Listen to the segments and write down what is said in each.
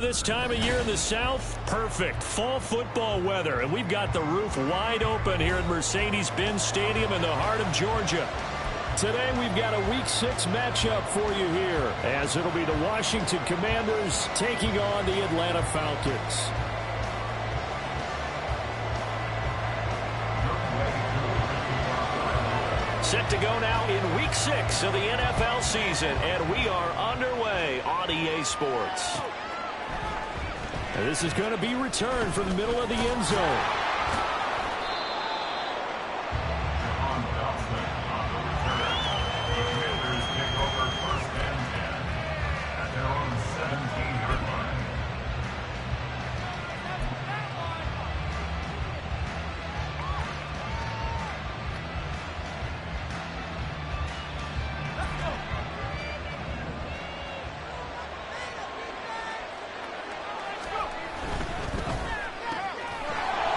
This time of year in the South, perfect fall football weather, and we've got the roof wide open here at Mercedes-Benz Stadium in the heart of Georgia. Today we've got a Week 6 matchup for you here, as it'll be the Washington Commanders taking on the Atlanta Falcons. Set to go now in Week 6 of the NFL season, and we are underway on EA Sports. And this is going to be returned from the middle of the end zone.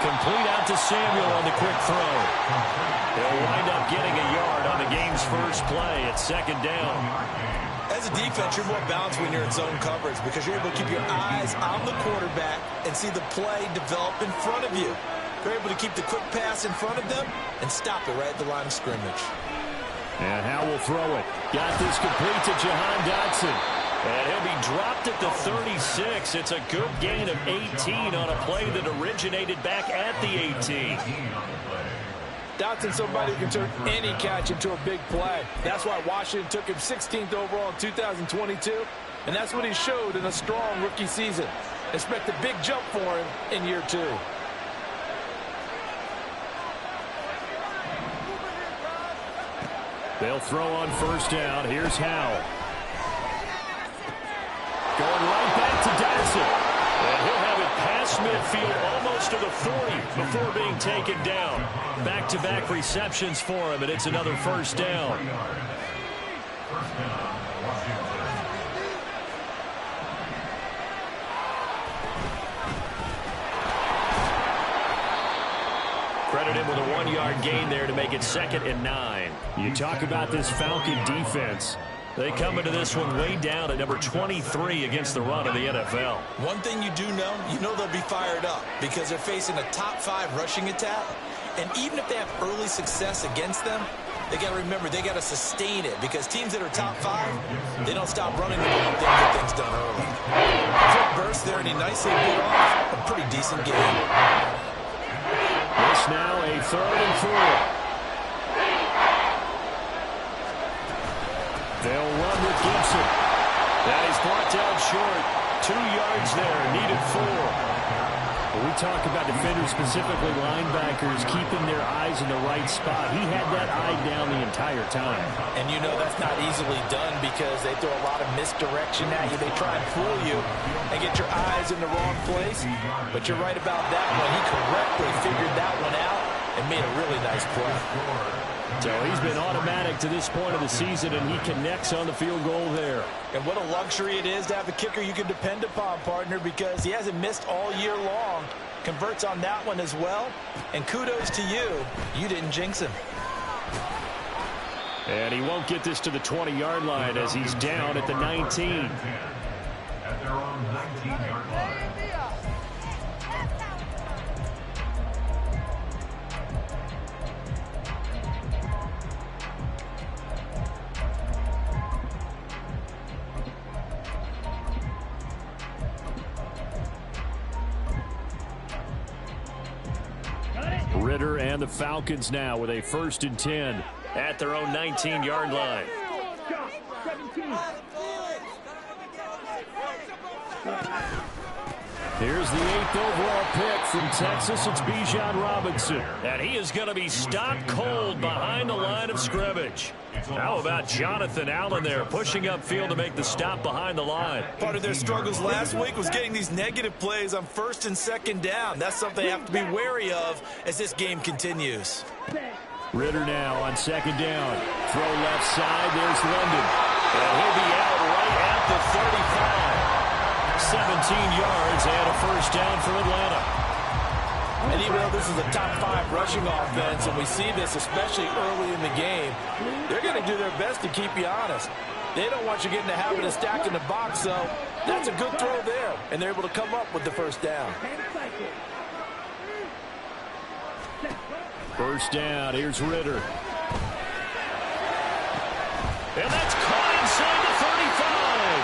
Complete out to Samuel on the quick throw. They'll wind up getting a yard on the game's first play at second down. As a defense, you're more balanced when you're in zone coverage because you're able to keep your eyes on the quarterback and see the play develop in front of you. You're able to keep the quick pass in front of them and stop it right at the line of scrimmage. And Howe will throw it. Got this complete to Jahan Dotson. And he'll be dropped at the 36. It's a good gain of 18 on a play that originated back at the 18. Dotson's somebody who can turn any catch into a big play. That's why Washington took him 16th overall in 2022. And that's what he showed in a strong rookie season. Expect a big jump for him in year 2. They'll throw on first down. Here's Howe. Going right back to Dotson. And he'll have it past midfield almost to the 40 before being taken down. Back-to-back receptions for him, and it's another first down. Credit him with a 1-yard gain there to make it 2nd and 9. You talk about this Falcon defense. They come into this one way down at number 23 against the run of the NFL. One thing you know they'll be fired up because they're facing a top 5 rushing attack. And even if they have early success against them, they got to remember they got to sustain it because teams that are top 5, they don't stop running the ball if they get things done early. Quick burst there, and he nicely beat off a pretty decent game. This now a 3rd and 4. They'll run with Gibson. That is brought down short. 2 yards there, needed 4. When we talk about defenders, specifically linebackers, keeping their eyes in the right spot, he had that eye down the entire time. And you know that's not easily done because they throw a lot of misdirection at you. They try and fool you and get your eyes in the wrong place. But you're right about that one. He correctly figured that one out and made a really nice play. So he's been automatic to this point of the season, and he connects on the field goal there. And what a luxury it is to have a kicker you can depend upon, partner, because he hasn't missed all year long. Converts on that one as well. And kudos to you. You didn't jinx him. And he won't get this to the 20-yard line as he's down at the 19. At their own 19-yard line. Ridder and the Falcons now with a 1st and 10 at their own 19-yard line. Here's the 8th overall pick from Texas. It's Bijan Robinson. And he is going to be stopped cold behind the line of scrimmage. How about Jonathan Allen there pushing upfield to make the stop behind the line? Part of their struggles last week was getting these negative plays on 1st and 2nd down. That's something they have to be wary of as this game continues. Ridder now on 2nd down. Throw left side. There's London. And he'll be out right at the 35. 17 yards and a first down for Atlanta. And even though this is a top 5 rushing offense, and we see this especially early in the game, they're going to do their best to keep you honest. They don't want you getting the habit of stacking the box, so that's a good throw there. And they're able to come up with the first down. First down, here's Ritter. And that's caught inside the 35.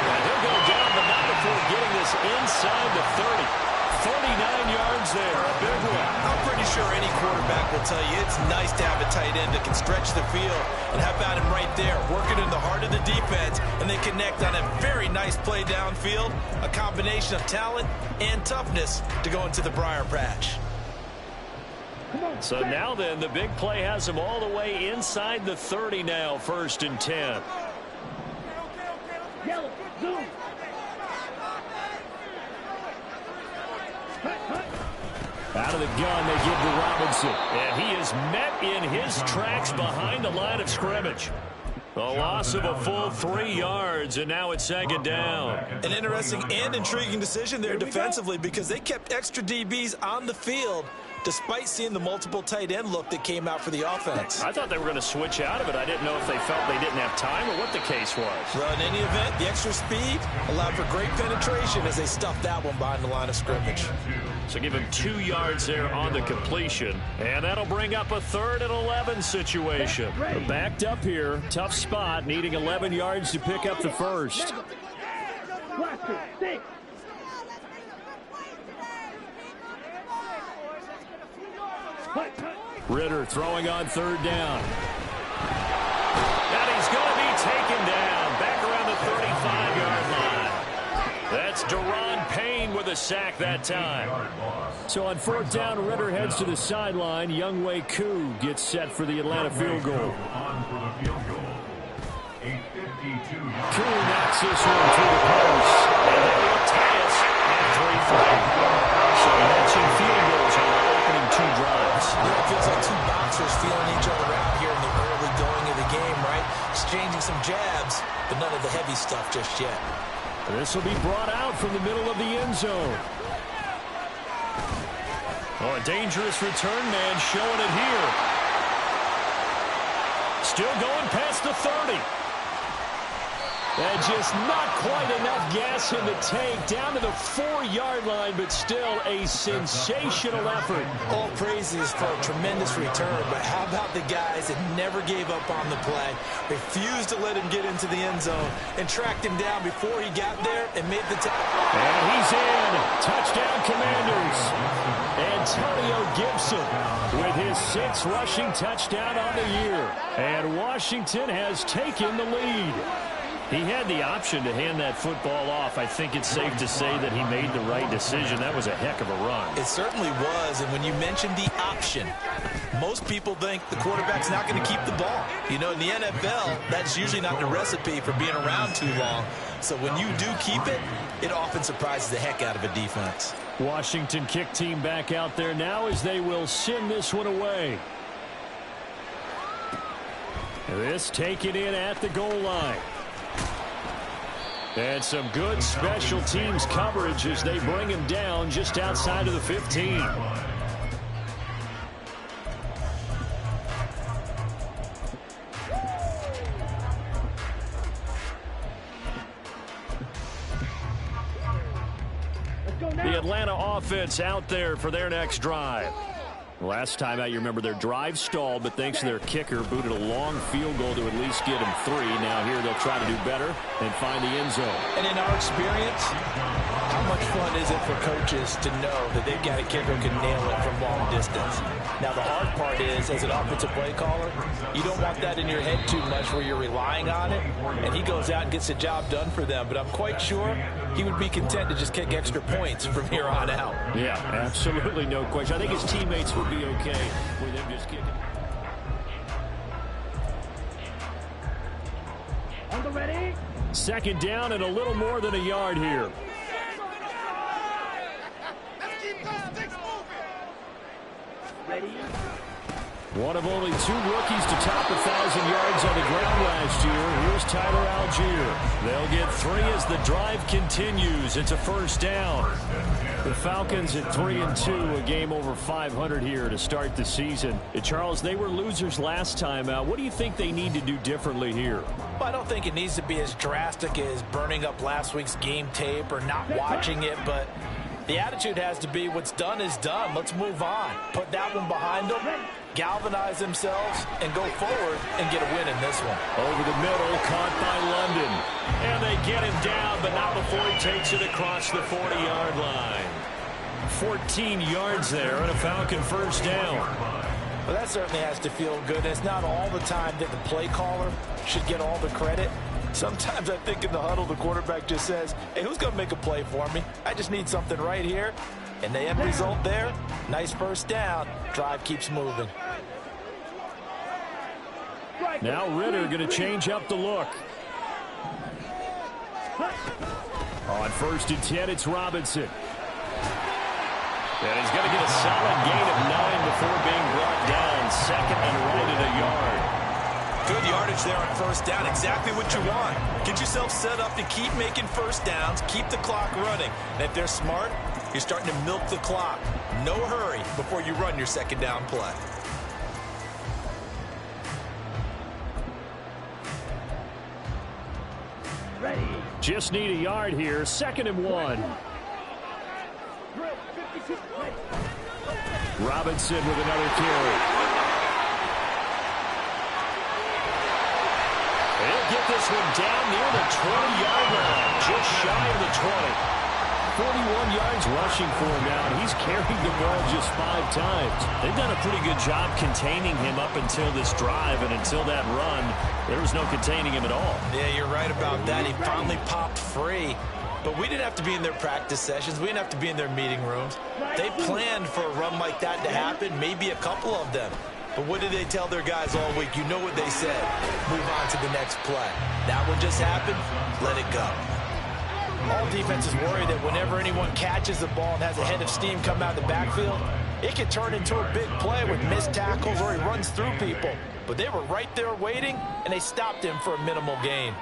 And he'll go down, but not before getting this inside the 30. 39 yards there, a big one. I'm pretty sure any quarterback will tell you it's nice to have a tight end that can stretch the field. And how about him right there, working in the heart of the defense, and they connect on a very nice play downfield, a combination of talent and toughness to go into the briar patch. So now then, the big play has him all the way inside the 30 now, 1st and 10. Out of the gun, they give to Robinson. And he is met in his tracks behind the line of scrimmage. A loss of a full 3 yards, and now it's 2nd down. An interesting and intriguing decision there defensively because they kept extra DBs on the field despite seeing the multiple tight end look that came out for the offense. I thought they were going to switch out of it. I didn't know if they felt they didn't have time or what the case was. Well, in any event, the extra speed allowed for great penetration as they stuffed that one behind the line of scrimmage. So give him 2 yards there on the completion. And that'll bring up a 3rd and 11 situation. They're backed up here. Tough spot, needing 11 yards to pick up the first. Ritter throwing on 3rd down. And he's going to be taken down back around the 35-yard line. That's Daron Payne with a sack that time. So on 4th down, Ritter heads to the sideline. Younghoe Koo gets set for the Atlanta field goal. Koo knocks this one through the post. And they will tie us at 3-3. So matching field goals on the opening 2 drives. It feels like 2 boxers feeling each other out here in the early going of the game, right? Exchanging some jabs, but none of the heavy stuff just yet. This will be brought out from the middle of the end zone. Oh, a dangerous return man showing it here. Still going past the 30. And just not quite enough gas in the tank. Down to the 4-yard line, but still a sensational effort. All praises for a tremendous return, but how about the guys that never gave up on the play, refused to let him get into the end zone, and tracked him down before he got there and made the tackle. And he's in. Touchdown, Commanders. Antonio Gibson with his 6th rushing touchdown on the year. And Washington has taken the lead. He had the option to hand that football off. I think it's safe to say that he made the right decision. That was a heck of a run. It certainly was, and when you mentioned the option, most people think the quarterback's not going to keep the ball. You know, in the NFL, that's usually not the recipe for being around too long. So when you do keep it, it often surprises the heck out of a defense. Washington kick team back out there now as they will send this one away. This taken in at the goal line. And some good special teams coverage as they bring him down just outside of the 15. The Atlanta offense out there for their next drive. Last time out, you remember their drive stalled, but thanks to their kicker, booted a long field goal to at least get them 3. Now here they'll try to do better and find the end zone. And in our experience, how much fun is it for coaches to know that they've got a kicker who can nail it from long distance? Now the hard part is, as an offensive play caller, you don't want that in your head too much where you're relying on it, and he goes out and gets the job done for them. But I'm quite sure he would be content to just kick extra points from here on out. Yeah, absolutely no question. I think his teammates would be okay with him just kicking. On the ready. 2nd down and a little more than a yard here. Ready. One of only 2 rookies to top 1,000 yards on the ground last year. Here's Tyler Algier. They'll get 3 as the drive continues. It's a first down. The Falcons at 3-2, a game over 500 here to start the season. Charles, they were losers last time out. What do you think they need to do differently here? Well, I don't think it needs to be as drastic as burning up last week's game tape or not watching it, but the attitude has to be what's done is done. Let's move on. Put that one behind them, galvanize themselves, and go forward and get a win in this one. Over the middle, caught by London. And they get him down, but not before he takes it across the 40-yard line. 14 yards there and a Falcon first down. Well, that certainly has to feel good. It's not all the time that the play caller should get all the credit. Sometimes I think in the huddle, the quarterback just says, hey, who's going to make a play for me? I just need something right here. And the end result there, nice first down. Drive keeps moving. Now Ritter going to change up the look. On 1st and 10, it's Robinson. And he's going to get a solid gain of 9 before being brought down. 2nd and right at a yard. Good yardage there on first down. Exactly what you want. Get yourself set up to keep making first downs, keep the clock running. And if they're smart, you're starting to milk the clock. No hurry before you run your second down play. Ready. Just need a yard here. 2nd and 1. Robinson with another carry. He'll get this one down near the 20-yard line, just shy of the 20. 41 yards rushing for him now, and he's carried the ball just 5 times. They've done a pretty good job containing him up until this drive, and until that run, there was no containing him at all. Yeah, you're right about that. He finally popped free. But we didn't have to be in their practice sessions. We didn't have to be in their meeting rooms. They planned for a run like that to happen, maybe a couple of them. But what did they tell their guys all week? You know what they said. Move on to the next play. That one just happened. Let it go. All defenses worry that whenever anyone catches the ball and has a head of steam come out of the backfield, it can turn into a big play with missed tackles or he runs through people. But they were right there waiting, and they stopped him for a minimal gain.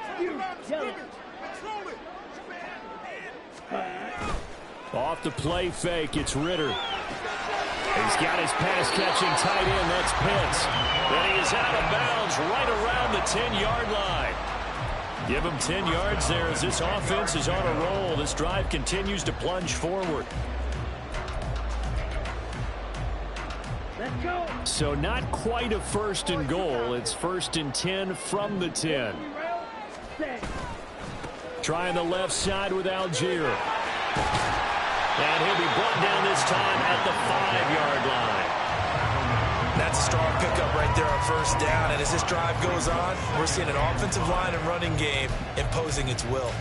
Off the play fake, it's Ritter. He's got his pass-catching tight end, that's Pitts. And he is out of bounds right around the 10-yard line. Give him 10 yards there as this offense is on a roll. This drive continues to plunge forward. Let's go. So not quite a 1st and goal. It's 1st and 10 from the 10. Trying the left side with Algier. And he'll be brought down this time at the 5-yard line. That's a strong pickup right there on first down. And as this drive goes on, we're seeing an offensive line and running game imposing its will.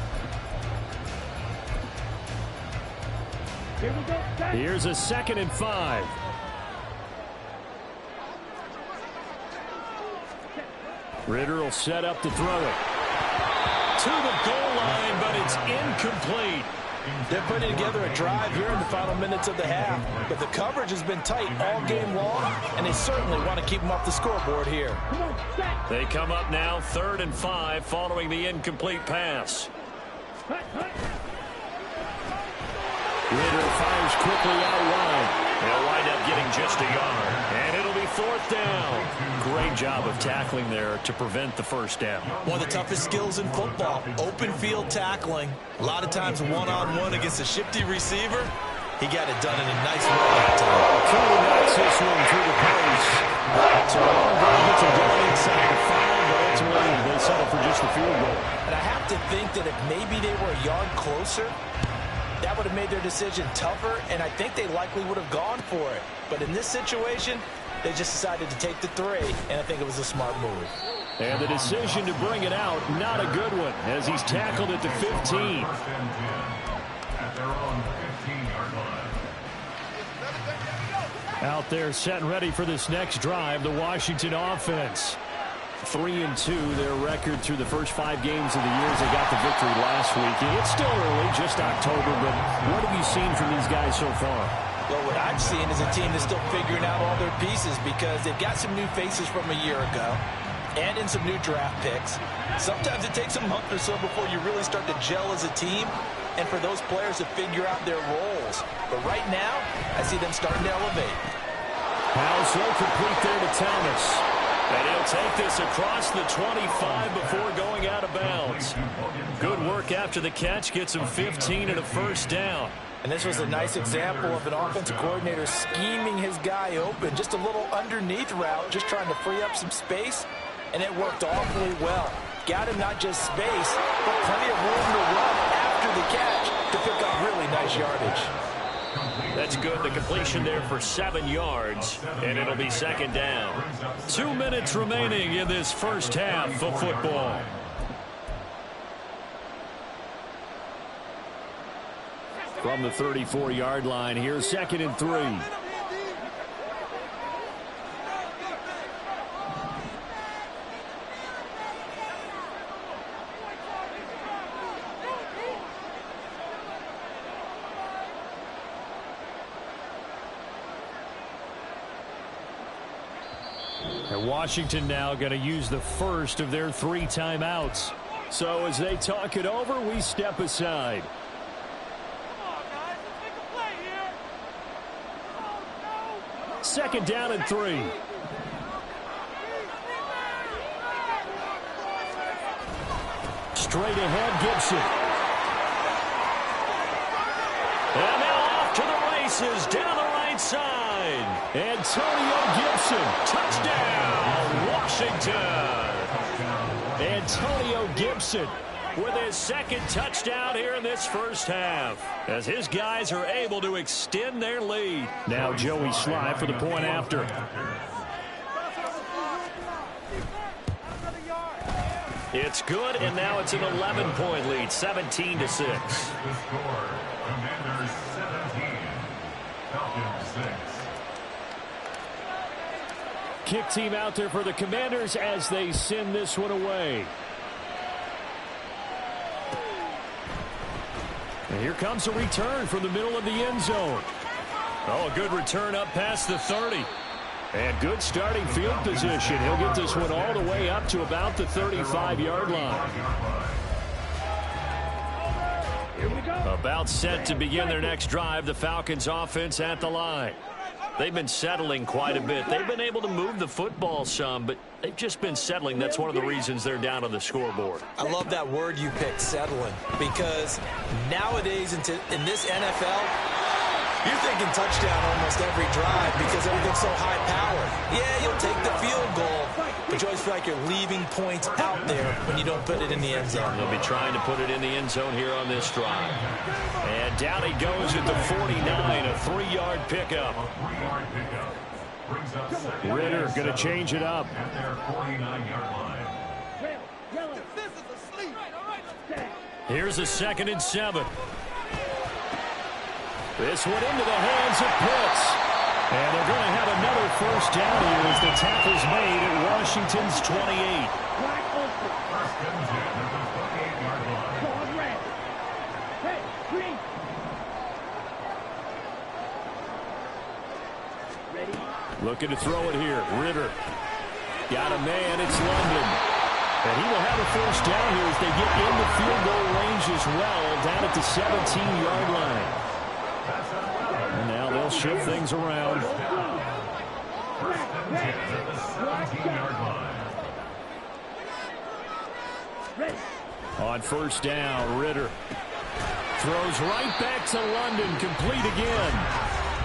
Here we go. Here's a 2nd and 5. Ritter will set up to throw it. To the goal line, but it's incomplete. They're putting together a drive here in the final minutes of the half, but the coverage has been tight all game long, and they certainly want to keep them off the scoreboard here. They come up now 3rd and 5 following the incomplete pass. Ritter fires quickly out wide. They'll wind up getting just a yard, and it'll be 4th down. Great job of tackling there to prevent the first down. One of the toughest skills in football, open field tackling. A lot of times one-on-one against a shifty receiver. He got it done in a nice way that time. Curry knocks this one through the post. So a long ball gets him down inside the 5, but ultimately they settle for just the field goal. And I have to think that if maybe they were a yard closer, that would have made their decision tougher, and I think they likely would have gone for it. But in this situation, they just decided to take the 3, and I think it was a smart move. And the decision to bring it out, not a good one, as he's tackled at the 15. At their own 15-yard line. Out there set and ready for this next drive, the Washington offense. 3-2, their record through the first 5 games of the year as they got the victory last week. It's still early, just October, but what have you seen from these guys so far? Well, what I'm seeing is a team that's still figuring out all their pieces because they've got some new faces from a year ago and in some new draft picks. Sometimes it takes a month or so before you really start to gel as a team and for those players to figure out their roles. But right now, I see them starting to elevate. Pass complete there to Thomas. And he'll take this across the 25 before going out of bounds. Good work after the catch. Gets him 15 and a first down. And this was a nice example of an offensive coordinator scheming his guy open. Just a little underneath route, just trying to free up some space. And it worked awfully well. Got him not just space, but plenty of room to run after the catch to pick up really nice yardage. That's good. The completion there for 7 yards, and it'll be second down. 2 minutes remaining in this first half of football. From the 34-yard line, here's 2nd and 3. And Washington now going to use the first of their 3 timeouts. So as they talk it over, we step aside. Second down and 3. Straight ahead, Gibson. And now off to the races down the right side. Antonio Gibson, touchdown, Washington. Antonio Gibson with his 2nd touchdown here in this first half, as his guys are able to extend their lead. Now Joey Sly for the point after. It's good, and now it's an 11-point lead, 17-6. The score, Commanders 17, Falcons 6. Kick team out there for the Commanders as they send this one away. And here comes a return from the middle of the end zone. Oh, a good return up past the 30. And good starting field position. He'll get this one all the way up to about the 35-yard line. Here we go. About set to begin their next drive, the Falcons offense at the line. They've been settling quite a bit. They've been able to move the football some, but they've just been settling. That's one of the reasons they're down on the scoreboard. I love that word you picked, settling, because nowadays in this NFL, you're thinking touchdown almost every drive because everything's so high-powered. Yeah, you'll take the field goal, but you always feel like you're leaving points out there when you don't put it in the end zone. They'll be trying to put it in the end zone here on this drive. And down he goes at the 49, a 3-yard pickup. Ritter going to change it up. At their 49-yard line. Here's a 2nd and 7. This one into the hands of Pitts. And they're going to have another first down here as the tackle's made at Washington's 28. Wide open. First and 10 at the 28-yard line. Dog red. Hey, green. Ready? Looking to throw it here. Ritter. Got a man. It's London. And he will have a first down here as they get into field goal range as well, down at the 17-yard line. And now they'll shift things around. First and 10 at the 17-yard line. Ready. On first down, Ritter throws right back to London, complete again.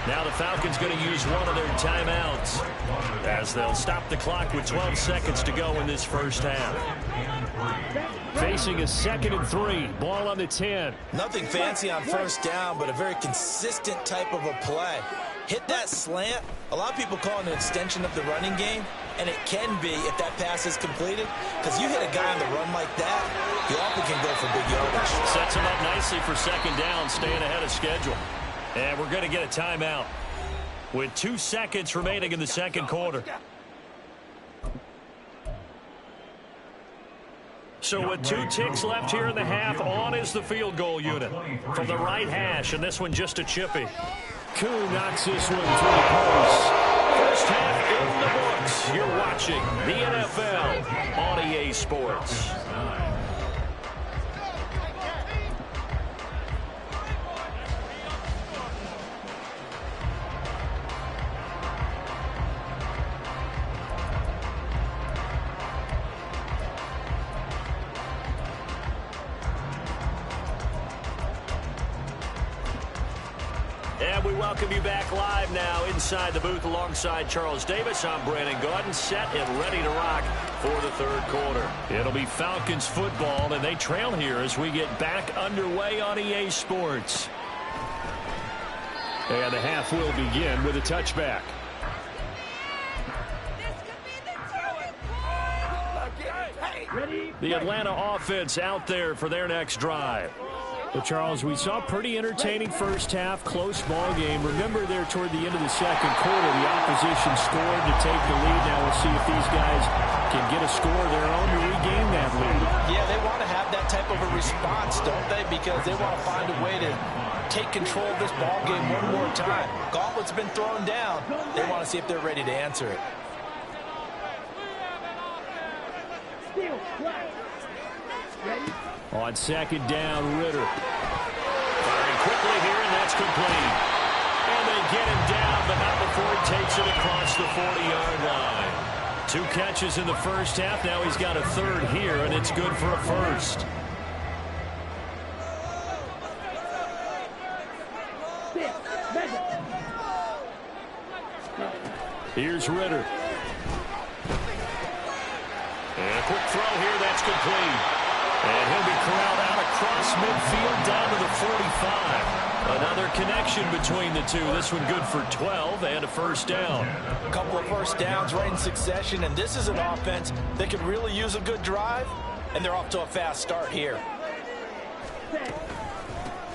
Now the Falcons going to use one of their timeouts as they'll stop the clock with 12 seconds to go in this first half. Facing a 2nd and 3, ball on the 10. Nothing fancy on first down, but a very consistent type of a play. Hit that slant. A lot of people call it an extension of the running game, and it can be if that pass is completed, because you hit a guy on the run like that, he often can go for big yardage. Sets him up nicely for second down, staying ahead of schedule. And we're going to get a timeout with 2 seconds remaining in the second quarter. So with 2 ticks left here in the half, on is the field goal unit from the right hash, and this one just a chippy. Kuhn knocks this one through the post. First half in the books. You're watching the NFL on EA Sports. And we welcome you back live now inside the booth alongside Charles Davis. I'm Brandon Gaudin, set and ready to rock for the third quarter. It'll be Falcons football, and they trail here as we get back underway on EA Sports. And the half will begin with a touchback. The Atlanta offense out there for their next drive. Well, Charles, we saw a pretty entertaining first half, close ball game. Remember there toward the end of the second quarter, the opposition scored to take the lead. Now we'll see if these guys can get a score of their own to regain that lead. Yeah, they want to have that type of a response, don't they? Because they want to find a way to take control of this ball game one more time. Gauntlet's been thrown down. They want to see if they're ready to answer it. Ready? On second down, Ritter. Firing quickly here, and that's complete. And they get him down, but not before he takes it across the 40-yard line. 2 catches in the first half. Now he's got a third here, and it's good for a first. Here's Ritter. And a quick throw here, that's complete. And he'll be corralled out across midfield down to the 45. Another connection between the two. This one good for 12 and a first down. A couple of first downs right in succession, and this is an offense that could really use a good drive, and they're off to a fast start here.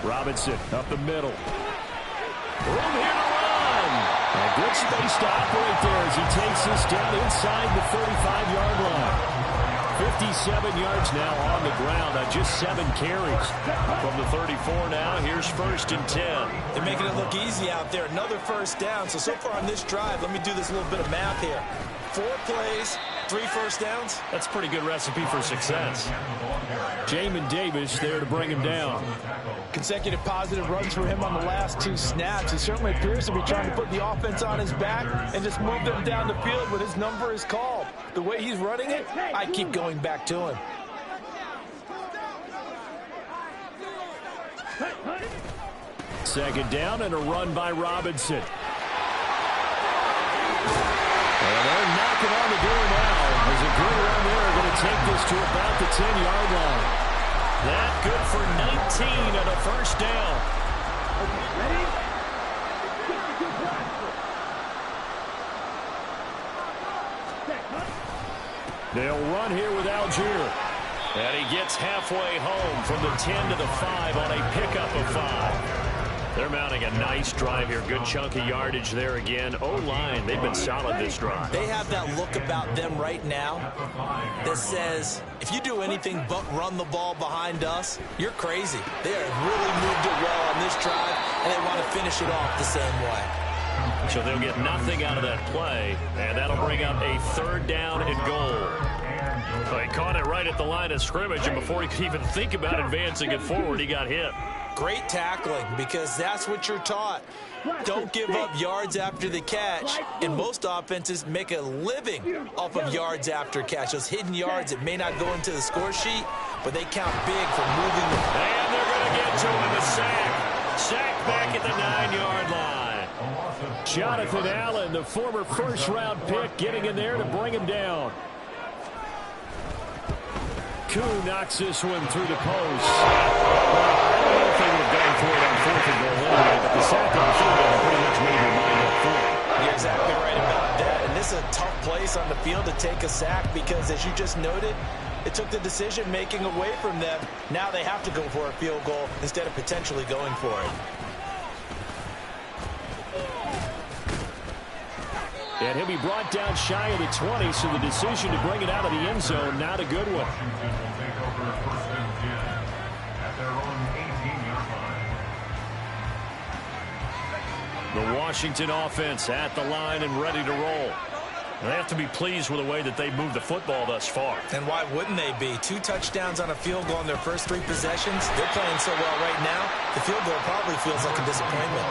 Robinson up the middle. Room here to run. A good space to operate there as he takes this down inside the 35-yard line. 57 yards now on the ground on just 7 carries. From the 34 now, here's 1st and 10. They're making it look easy out there. Another first down. So far on this drive, let me do this little bit of math here. 4 plays, 3 first downs. That's a pretty good recipe for success. Jamin Davis there to bring him down. Consecutive positive runs for him on the last 2 snaps. He certainly appears to be trying to put the offense on his back and just move them down the field when his number is called. The way he's running it, I keep going back to him. Second down and a run by Robinson. And they're knocking on the door now. There's a good run there. Going to take this to about the 10-yard line. That good for 19 and a first down. Ready? They'll run here with Algier. And he gets halfway home from the 10 to the 5 on a pickup of 5. They're mounting a nice drive here. Good chunk of yardage there again. O-line, they've been solid this drive. They have that look about them right now that says, if you do anything but run the ball behind us, you're crazy. They have really moved it well on this drive, and they want to finish it off the same way. So they'll get nothing out of that play, and that'll bring up a 3rd down and goal. So he caught it right at the line of scrimmage, and before he could even think about advancing it forward, he got hit. Great tackling, because that's what you're taught. Don't give up yards after the catch, and most offenses make a living off of yards after catch. Those hidden yards that may not go into the score sheet, but they count big for moving the ball. And they're going to get to him, the sack. Sack back at the 9-yard line. Jonathan Allen, the former first-round pick, getting in there to bring him down. Kuhn knocks this one through the post. I don't know if they would have gone for it on 4th and goal anyway, but the sack on the field pretty much made their mind up for it. You're exactly right about that. And this is a tough place on the field to take a sack because, as you just noted, it took the decision-making away from them. Now they have to go for a field goal instead of potentially going for it. And he'll be brought down shy of the 20, so the decision to bring it out of the end zone, not a good one. The Washington offense at the line and ready to roll. They have to be pleased with the way that they've moved the football thus far. And why wouldn't they be? 2 touchdowns on a field goal in their first 3 possessions. They're playing so well right now, the field goal probably feels like a disappointment.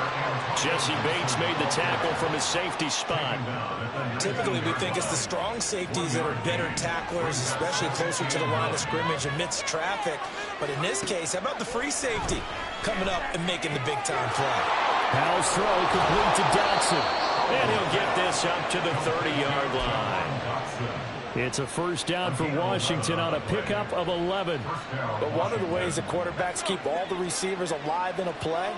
Jesse Bates made the tackle from his safety spot. Typically, we think it's the strong safeties that are better tacklers, especially closer to the line of scrimmage amidst traffic. But in this case, how about the free safety coming up and making the big-time play? Howell's throw complete to Dotson. And he'll get this up to the 30-yard line. It's a first down for Washington on a pickup of 11. But one of the ways the quarterbacks keep all the receivers alive in a play,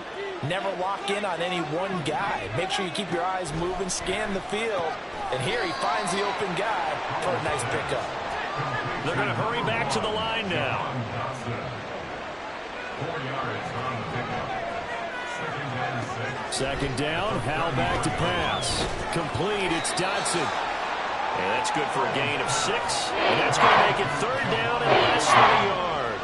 never lock in on any one guy. Make sure you keep your eyes moving, scan the field. And here he finds the open guy for a nice pickup. They're going to hurry back to the line now. 4 yards on the pickup. Second down, Howell back to pass. Complete, it's Dotson. And that's good for a gain of 6. And that's going to make it third down and less than a yard.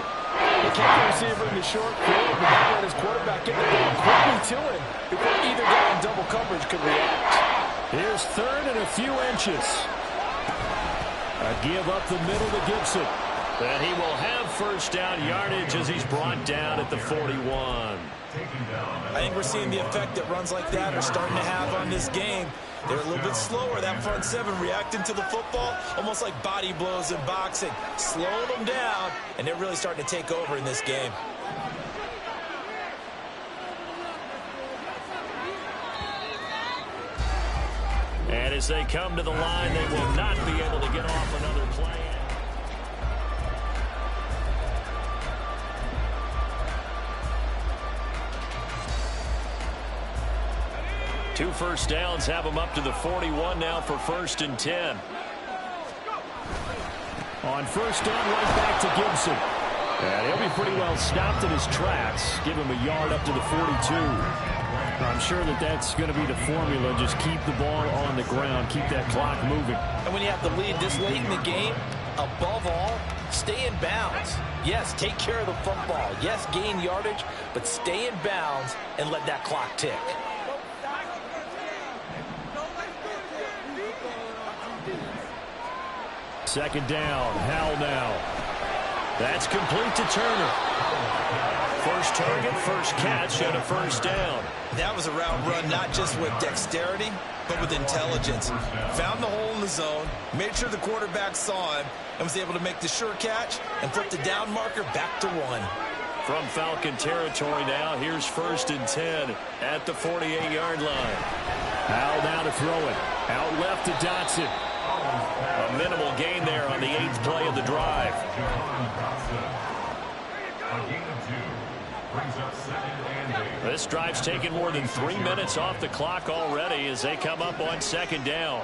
He kept the receiver in the short field, but that let his quarterback get the ball quickly to him before either guy in double coverage could react. Here's third and a few inches. A give up the middle to Gibson. And he will have first down yardage as he's brought down at the 41. I think we're seeing the effect that runs like that are starting to have on this game. They're a little bit slower, that front 7 reacting to the football, almost like body blows in boxing. Slowing them down, and they're really starting to take over in this game. And as they come to the line, they will not be able to get off another play. 2 first downs have them up to the 41 now for 1st and 10. On first down, right back to Gibson. And he'll be pretty well stopped in his tracks. Give him a yard up to the 42. I'm sure that that's going to be the formula. Just keep the ball on the ground. Keep that clock moving. And when you have the lead this late in the game, above all, stay in bounds. Yes, take care of the football. Yes, gain yardage, but stay in bounds and let that clock tick. Second down, Howell now. That's complete to Turner. First target, first catch, and a first down. That was a route run not just with dexterity, but with intelligence. Found the hole in the zone, made sure the quarterback saw him, and was able to make the sure catch and flip the down marker back to 1. From Falcon territory now, here's 1st and 10 at the 48-yard line. Howell now to throw it. Out left to Dotson. A minimal gain there on the 8th play of the drive. This drive's taken more than 3 minutes off the clock already as they come up on 2nd down.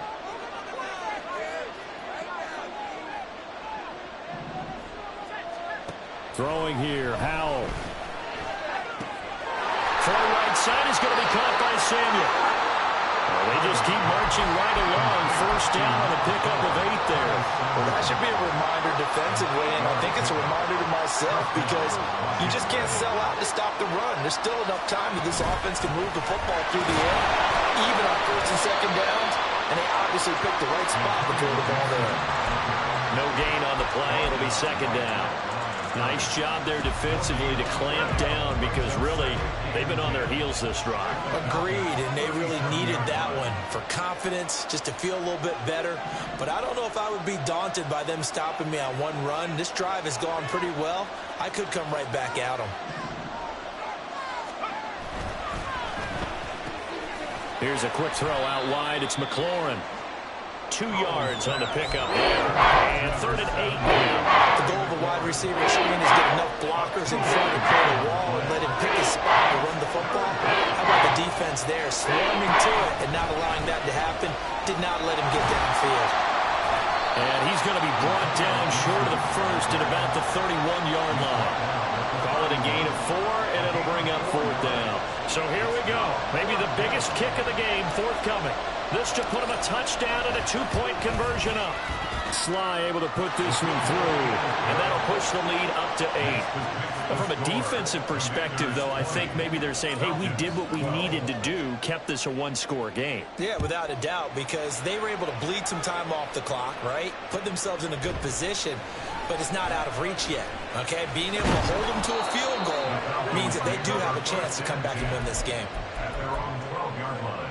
Throwing here, Howell. Far right side is going to be caught by Samuel. They just keep marching right along. First down on a pickup of 8 there. Well, that should be a reminder defensively, and I think it's a reminder to myself because you just can't sell out to stop the run. There's still enough time that this offense can move the football through the air, even on 1st and 2nd downs, and they obviously picked the right spot to throw the ball there. No gain on the play. It'll be 2nd down. Nice job there defensively to clamp down because really they've been on their heels this drive. Agreed, and they really needed that one for confidence, just to feel a little bit better. But I don't know if I would be daunted by them stopping me on one run. This drive has gone pretty well. I could come right back at them. Here's a quick throw out wide. It's McLaurin. 2 yards on the pickup there. And 3rd and 8 now. The goal of a wide receiver screen is get enough blockers in front to clear the wall and let him pick his spot to run the football. How about the defense there, swarming to it and not allowing that to happen? Did not let him get downfield. And he's going to be brought down short of the first at about the 31-yard line. Call it a gain of 4, and it'll bring up 4th down. So here we go. Maybe the biggest kick of the game forthcoming. This to put him a touchdown and a 2-point conversion up. Sly able to put this one through, and that'll push the lead up to 8. But from a defensive perspective, though, I think maybe they're saying, hey, we did what we needed to do, kept this a one-score game. Yeah, without a doubt, because they were able to bleed some time off the clock, right? Put themselves in a good position, but it's not out of reach yet, okay? Being able to hold them to a field goal means that they do have a chance to come back and win this game. At their own 12-yard line.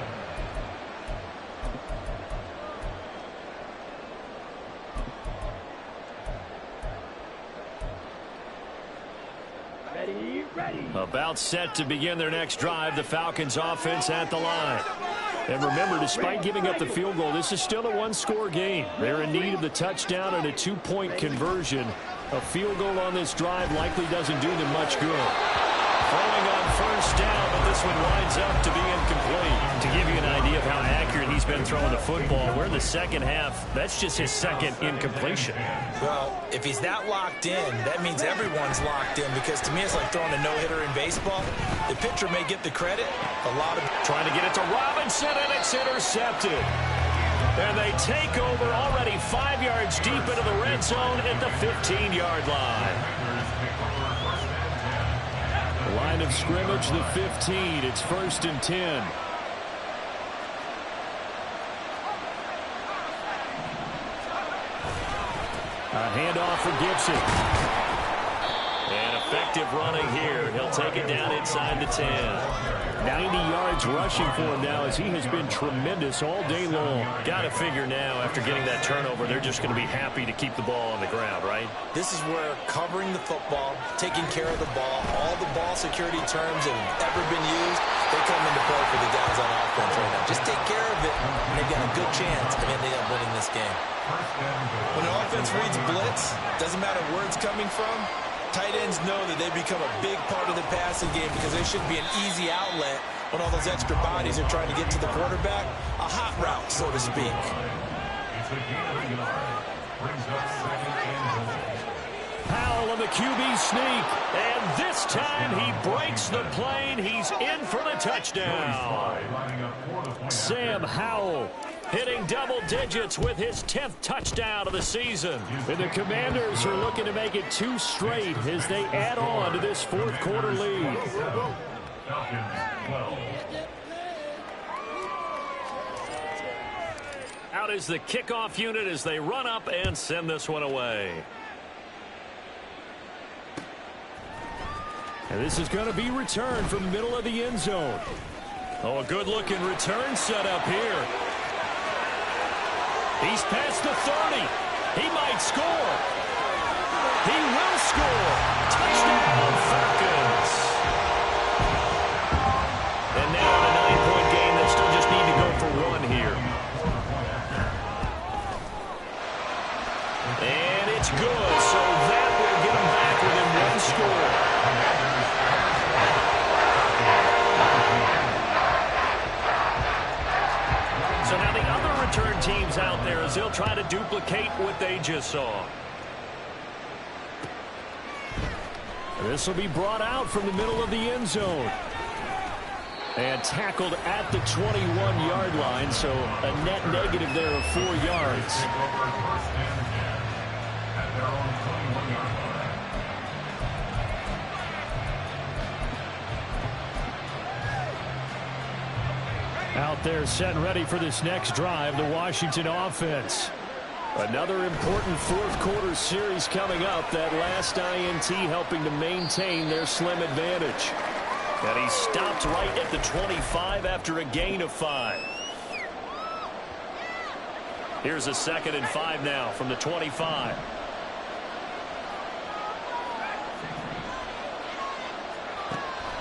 Ready, ready. About set to begin their next drive, the Falcons offense at the line. And remember, despite giving up the field goal, this is still a one-score game. They're in need of the touchdown and a two-point conversion. A field goal on this drive likely doesn't do them much good. Falling on first down, but this one winds up to be incomplete. To give you an idea of how accurate he's been throwing the football, we're in the second half. That's just his second incompletion. Well, if he's that locked in, that means everyone's locked in, because to me it's like throwing a no-hitter in baseball. The pitcher may get the credit. Trying to get it to Robinson, and it's intercepted. And they take over already 5 yards deep into the red zone at the 15-yard line. Line of scrimmage, the 15. It's 1st and 10. A handoff for Gibson. And effective running here. He'll take it down inside the 10. 90 yards rushing for him now, as he has been tremendous all day long. Got to figure now, after getting that turnover, they're just going to be happy to keep the ball on the ground, right? This is where covering the football, taking care of the ball, all the ball security terms that have ever been used, they come into play for the guys on offense right now. Just take care of it, and they've got a good chance of ending up winning this game. When an offense reads blitz, doesn't matter where it's coming from, tight ends know that they become a big part of the passing game, because they should be an easy outlet when all those extra bodies are trying to get to the quarterback. A hot route, so to speak. It's a gain of a yard. Brings up 2nd and goal. Powell on the QB sneak, and this time he breaks the plane. He's in for the touchdown. Sam Howell hitting double digits with his 10th touchdown of the season. And the Commanders are looking to make it 2 straight as they add on to this 4th quarter lead. Falcons 12. Out is the kickoff unit as they run up and send this one away. And this is going to be returned from the middle of the end zone. Oh, a good-looking return set up here. He's past the 30. He might score. He will score. Touchdown, Falcons. And now in a 9-point game, they still just need to go for 1 here. And it's good, so that will get them back within 1 score. So now the other return teams out there, as they'll try to duplicate what they just saw. This will be brought out from the middle of the end zone. And tackled at the 21-yard line, so a net negative there of 4 yards. At their own 21-yard line. Out there set and ready for this next drive, the Washington offense. Another important 4th quarter series coming up. That last INT helping to maintain their slim advantage. And he stopped right at the 25 after a gain of 5. Here's a 2nd and 5 now from the 25.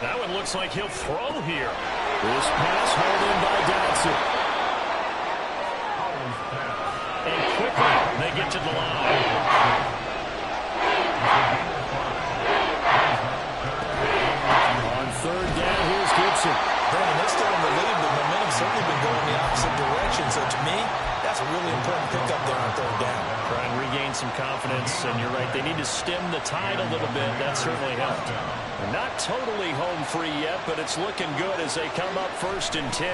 That one looks like he'll throw here. This pass hauled in by Dotson. And quickly they get to the line. On 3rd down, here's Gibson. Brandon, they're still in the lead, but momentum's certainly been going the opposite direction. So to me, that that's a really important pickup there on third down. Try and regain some confidence, and you're right, they need to stem the tide a little bit. That certainly helped. They're not totally home free yet, but it's looking good as they come up 1st and 10.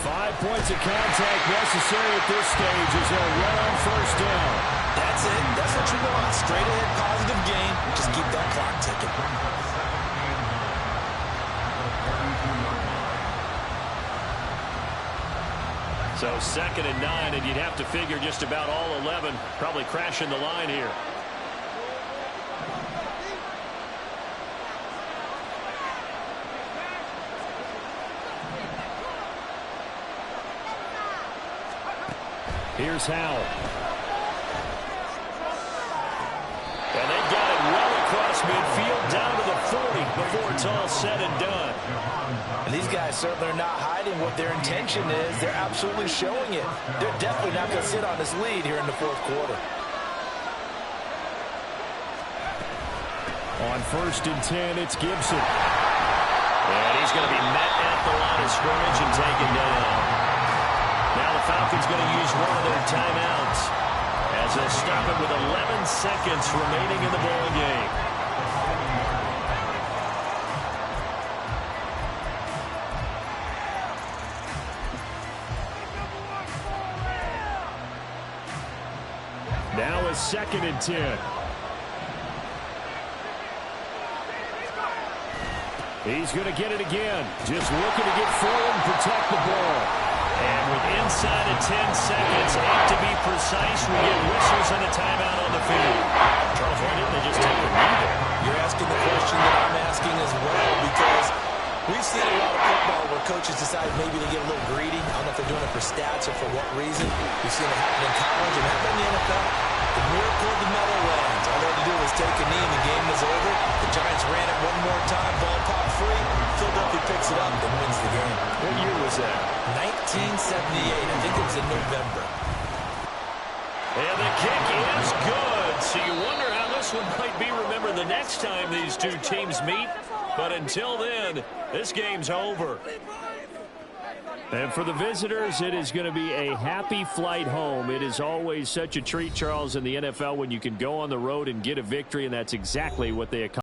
5 points of contact necessary at this stage as they'll run on 1st down. That's it. That's what you want. Straight ahead positive gain. Just keep that clock ticking. So 2nd and 9, and you'd have to figure just about all 11 probably crashing the line here. Here's Howell. And they've got it well across midfield down to the 40 before it's all said and done. And these guys certainly are not hiding what their intention is. They're absolutely showing it. They're definitely not going to sit on this lead here in the 4th quarter. On 1st and 10, it's Gibson. And he's going to be met at the line of scrimmage and taken down. Now the Falcons going to use one of their timeouts as they'll stop it with 11 seconds remaining in the ball game. Now a 2nd and 10. He's going to get it again. Just looking to get forward and protect the ball. And with inside of 10 seconds, 8 to be precise, we get whistles and a timeout on the field. Charles, why didn't they just take a knee there? You're asking the question that I'm asking as well, because we've seen a lot of football where coaches decide maybe to get a little greedy. I don't know if they're doing it for stats or for what reason. We've seen it happen in college and happen in the NFL. The miracle of the Meadowlands. All they had to do was take a knee and the game was over. The Giants ran it one more time. Ball popped free. Philadelphia picks it up and wins the game. What year was that? 1978. I think it was in November. And the kick is good. So you wonder how this one might be remembered the next time these two teams meet. But until then, this game's over. And for the visitors, it is going to be a happy flight home. It is always such a treat, Charles, in the NFL when you can go on the road and get a victory, and that's exactly what they accomplished.